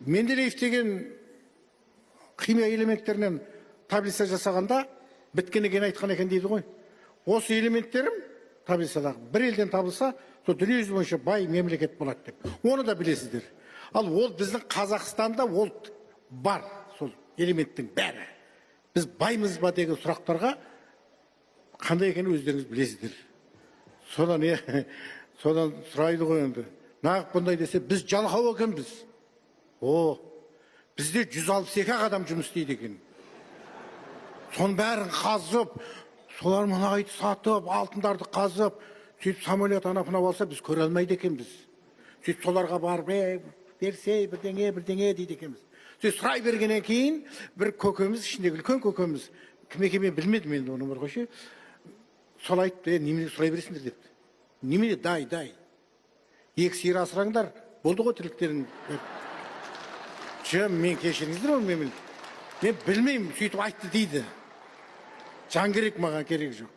Менделеев деген химия элементтерінен таблица жасағанда біткені ген айтқан екен дейді ғой. Осы элементтерім таблицадағы бір елден табылса, сол дүние жүзі бойынша бай мемлекет болады деп. Оны да білесіздер. Ал ол біздің Қазақстанда ол бар, сол элементтің бәрі. Біз баймыз ба деген сұрақтарға қандай екенін өздеріңіз білесіздер. Содан сұрайды ғой енді. Нағып бұндай десе, біз жалқау екенбіз. Бізде 162 адам жұмыс істейді екен. Соның бәрін қазып, солар мұнайды сатып, алтындарды қазып, сөйтіп самолет анапына алса, біз көре алмайды екенбіз. Сөйтіп соларға барып, берсе, бірдеңе дейді екенбіз. Сөйтіп сұрай бергеннен кейін, бір көкеміз, ішіндегі үлкен көкеміз, кім екенін білмедім енді оны бір қойшы, сол айтты, немене сұрай бересіңдер депті. Немене, дай. Екі сиыр асыраңдар, болды ғой тірліктерін. Мен кешіріңіздер ол мен білмеймін, сөйтіп айтты дейді. Жан керек, маған керек жоқ.